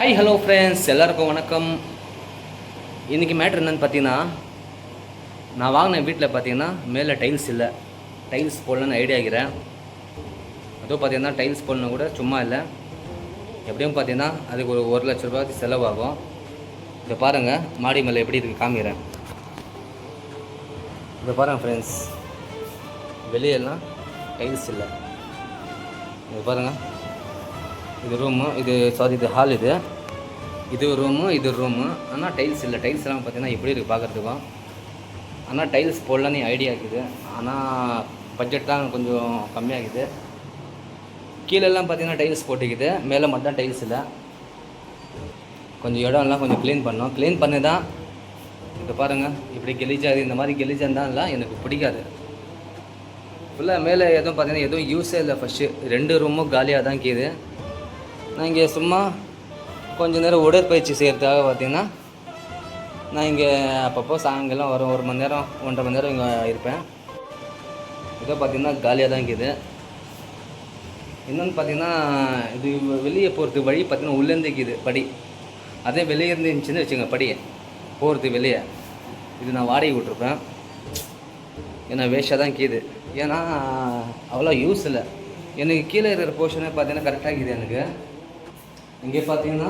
High hello friends, எல்லாருக்கும் வணக்கம். இன்றைக்கி மேட்ரு என்னென்னு பார்த்தீங்கன்னா, நான் வாங்கின வீட்டில் பார்த்தீங்கன்னா மேலே டைல்ஸ் இல்லை. டைல்ஸ் போடலான்னு ஐடியா ஆகிறேன். அதுவும் பார்த்தீங்கன்னா டைல்ஸ் போடணும் கூட சும்மா இல்லை. எப்படியும் பார்த்தீங்கன்னா அதுக்கு ஒரு 1,00,000 ரூபாய்க்கு செலவாகும். இதை பாருங்கள், மாடி மேலே எப்படி இருக்குது காமிக்கிறேன். இதை பாருங்கள் ஃப்ரெண்ட்ஸ், வெளியெல்லாம் டைல்ஸ் இல்லை. இது பாருங்கள், இது ரூமு, இது ஹால், இது ரூமு, இது ரூமு. ஆனால் டைல்ஸ் இல்லை. டைல்ஸ் எல்லாம் பார்த்தீங்கன்னா எப்படி இருக்குது பார்க்குறதுக்கும். ஆனால் டைல்ஸ் போடலான்னு ஐடியா இருக்குது. ஆனால் பட்ஜெட் தான் கொஞ்சம் கம்மியாகுது. கீழெல்லாம் பார்த்தீங்கன்னா டைல்ஸ் போட்டுக்குது, மேலே மட்டும் டைல்ஸ் இல்லை. கொஞ்சம் இடம்லாம் கொஞ்சம் க்ளீன் பண்ணோம். க்ளீன் பண்ணி தான் இதை பாருங்கள், இப்படி கெலிஜாது. இந்த மாதிரி கெலிஜாந்தான் இல்லை, எனக்கு பிடிக்காது. ஃபுல்லாக மேலே எதுவும் பார்த்தீங்கன்னா எதுவும் யூஸே இல்லை. ஃபஸ்ட்டு 2 ரூமும் காலியாக தான் இருக்குது. நான் இங்கே சும்மா கொஞ்சம் நேரம் உடற்பயிற்சி செய்கிறதுக்காக பார்த்தீங்கன்னா நான் இங்கே அப்பப்போ சாயங்காலம் வரும் 1 மணி நேரம் 1.5 மணி நேரம் இங்கே இருப்பேன். இதோ பார்த்திங்கன்னா காலியாக தான் இருக்குது. இன்னொன்று பார்த்திங்கன்னா இது வெளியே போகிறதுக்கு வழி பார்த்திங்கன்னா உள்ளேருந்து இருக்குது படி. அதே வெளியே இருந்து இருந்துச்சுன்னு வச்சுங்க, படி போகிறதுக்கு வெளியே. இது நான் வாடகை விட்ருப்பேன், ஏன்னா வேஸ்ட்டாக தான் கீது. ஏன்னா அவ்வளோ யூஸ் இல்லை. எனக்கு கீழே இருக்கிற போர்ஷனே பார்த்தீங்கன்னா கரெக்டாக இருக்குது. எனக்கு இங்கே பார்த்தீங்கன்னா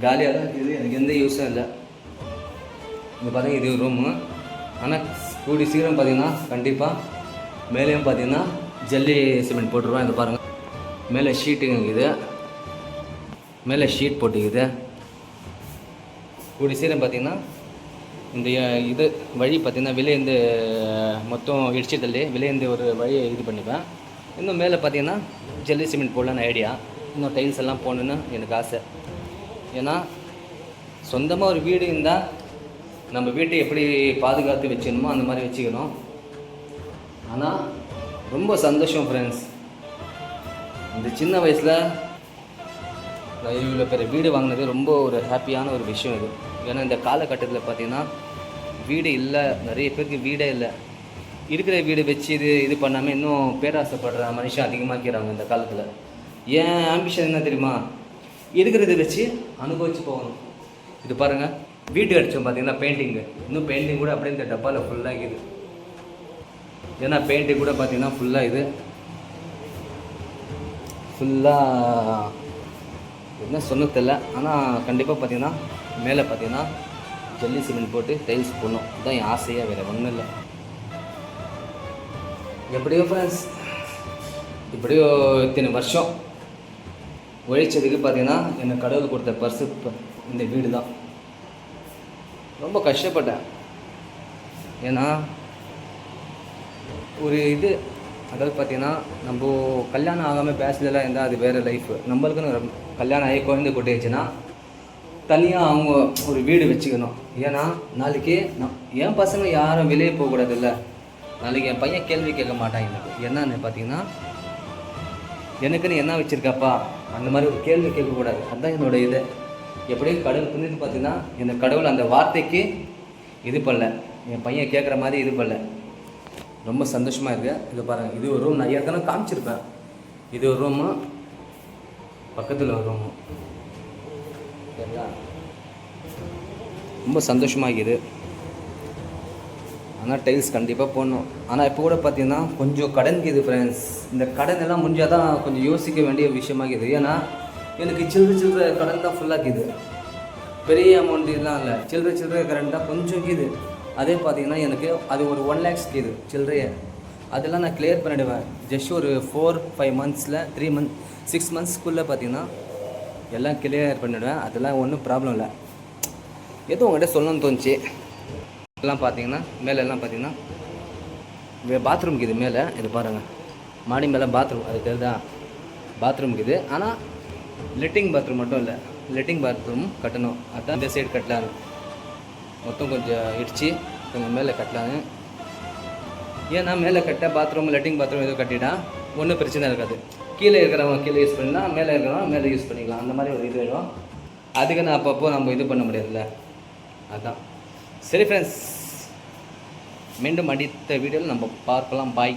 காலியாக தான் இருக்குது, எனக்கு எந்த யூஸும் இல்லை. இங்கே பார்த்தீங்கன்னா இது ரூமு. ஆனால் கூடி சீக்கிரம் பார்த்தீங்கன்னா கண்டிப்பாக மேலேயும் பார்த்தீங்கன்னா ஜல்லி சிமெண்ட் போட்டுருவேன். இதை பாருங்கள், மேலே ஷீட்டுங்க இருக்குது, மேலே ஷீட் போட்டுக்குது. கூடி சீக்கிரம் பார்த்தீங்கன்னா இந்த இது வழி பார்த்திங்கன்னா வெளியேந்து மொத்தம் இடிச்சு தள்ளி வெளியேந்து ஒரு வழியை இது பண்ணிப்பேன். இன்னும் மேலே பார்த்திங்கன்னா ஜல்லி சிமெண்ட் போடலான்னு ஐடியா. இன்னும் டைல்ஸ் எல்லாம் போடணுன்னு எனக்கு ஆசை. ஏன்னா சொந்தமாக ஒரு வீடு இருந்தால் நம்ம வீட்டை எப்படி பாதுகாத்து வச்சுக்கணுமோ அந்த மாதிரி வச்சுக்கணும். ஆனால் ரொம்ப சந்தோஷம் ஃப்ரெண்ட்ஸ், இந்த சின்ன வயசில் நான் இவ்வளோ பெரிய வீடு வாங்கினது ரொம்ப ஒரு ஹாப்பியான ஒரு விஷயம் இது. ஏன்னா இந்த காலகட்டத்தில் பார்த்திங்கன்னா வீடு இல்லை, நிறைய பேருக்கு வீடே இல்லை. இருக்கிற வீடு வச்சு இது பண்ணாமல் இன்னும் பேராசைப்படுற மனுஷன் அதிகமாக இருக்கிறாங்க இந்த காலத்தில். ஏன் ஆம்பிஷன் என்ன தெரியுமா? இருக்கிறத வச்சு அனுபவிச்சு போகணும். இது பாருங்கள், வீட்டு அடித்தோம் பார்த்திங்கன்னா பெயிண்டிங்கு. இன்னும் பெயிண்டிங் கூட அப்படியே இந்த டப்பாவில் ஃபுல்லாக இருக்குது. ஏன்னா பெயிண்டிங் கூட பார்த்திங்கன்னா ஃபுல்லாக இது ஃபுல்லாக என்ன சொன்ன தெரியல. ஆனால் கண்டிப்பாக பார்த்திங்கன்னா மேலே பார்த்திங்கன்னா ஜல்லி சிமெண்ட் போட்டு டைல்ஸ் போடணும். இதுதான் என் ஆசையாக, வேறு ஒன்றும் இல்லை. எப்படியோ ஃப்ரெண்ட்ஸ், இப்படியோ இத்தனை வருஷம் உழைச்சதுக்கு பார்த்திங்கன்னா எனக்கு கடவுள் கொடுத்த பர்ஸு இந்த வீடு தான். ரொம்ப கஷ்டப்பட்டேன். ஏன்னா ஒரு அதாவது பார்த்திங்கன்னா நம்ம கல்யாணம் ஆகாமல் பேச்சுலராக இருந்தால் அது வேறு லைஃபு. நம்மளுக்குன்னு கல்யாணம் ஆகி குழந்தை கொட்டிடுச்சுன்னா தனியாக அவங்க ஒரு வீடு வச்சுக்கணும். ஏன்னா நாளைக்கு என் பசங்க யாரும் வெளியே போகக்கூடாது. இல்லை, நாளைக்கு என் பையன் கேள்வி கேட்க மாட்டான். எனக்கு என்னன்னு பார்த்தீங்கன்னா, எனக்குன்னு என்ன வச்சுருக்காப்பா அந்த மாதிரி ஒரு கேள்வி கேட்கக்கூடாது. அதுதான் என்னோடய இது. எப்படியும் கடவுள் புரிஞ்சு பார்த்தீங்கன்னா இந்த கடவுள் அந்த வார்த்தைக்கு இது பண்ணல, என் பையன் கேட்குற மாதிரி இது பண்ணல. ரொம்ப சந்தோஷமாக இருக்குது. இது பாருங்கள், இது ஒரு ரூம். நான் ஏற்கனவே காமிச்சிருப்பேன். இது ஒரு ரூமு, பக்கத்தில் ஒரு ரூமு. சரிங்களா? ரொம்ப சந்தோஷமாகிது. ஆனால் டைல்ஸ் கண்டிப்பாக போடணும். ஆனால் இப்போ கூட பார்த்தீங்கன்னா கொஞ்சம் கடன்குது ஃப்ரெண்ட்ஸ். இந்த கடன் எல்லாம் முடிஞ்சால் தான் கொஞ்சம் யோசிக்க வேண்டிய விஷயமாகுது. ஏன்னா எனக்கு சில்லற கடன் தான் ஃபுல்லாக இருக்குது. பெரிய அமௌண்ட் இதெல்லாம் இல்லை, சில்லற கடன் தான் கொஞ்சம் இருக்குது. அதே பார்த்தீங்கன்னா எனக்கு அது ஒரு 1 lakhs இருக்குது சில்லறையை. அதெல்லாம் நான் கிளியர் பண்ணிவிடுவேன். ஜஸ்ட் ஒரு 4-5 மந்த்ஸில் 6 மந்த்ஸ்க்குள்ளே பார்த்தீங்கன்னா எல்லாம் கிளியர் பண்ணிவிடுவேன். அதெல்லாம் ஒன்றும் ப்ராப்ளம் இல்லை. எதுவும் உங்கள்கிட்ட சொல்லணும்னு தோணுச்சு. எல்லாம் பார்த்தீங்கன்னா மேலெல்லாம் பார்த்தீங்கன்னா பாத்ரூம் இருக்குது மேலே. இது பாருங்கள், மாடி மேலே பாத்ரூம், அது தெரியுதா? பாத்ரூம் இருக்குது. ஆனால் லெட்டிங் பாத்ரூம் மட்டும் இல்லை, லெட்டிங் பாத்ரூம் கட்டணும். அதான் இந்த சைடு கட்டலான்னு மொத்தம் கொஞ்சம் இடித்து கொஞ்சம் மேலே கட்டலான்னு. ஏன்னா மேலே கட்ட பாத்ரூம் லெட்டிங் பாத்ரூம் எதுவும் கட்டிட்டா ஒன்றும் பிரச்சனை இருக்காது. கீழே இருக்கிறவங்க கீழே யூஸ் பண்ணலாம், மேலே இருக்கிறவங்க மேலே யூஸ் பண்ணிக்கலாம். அந்த மாதிரி ஒரு இது வேணும். அதுக்கு நான் அப்பப்போ நம்ம இது பண்ண முடியாதுல்ல, அதுதான். சரி ஃப்ரெண்ட்ஸ், மீண்டும் அடுத்த வீடியோவில் நம்ம பார்க்கலாம். பாய்.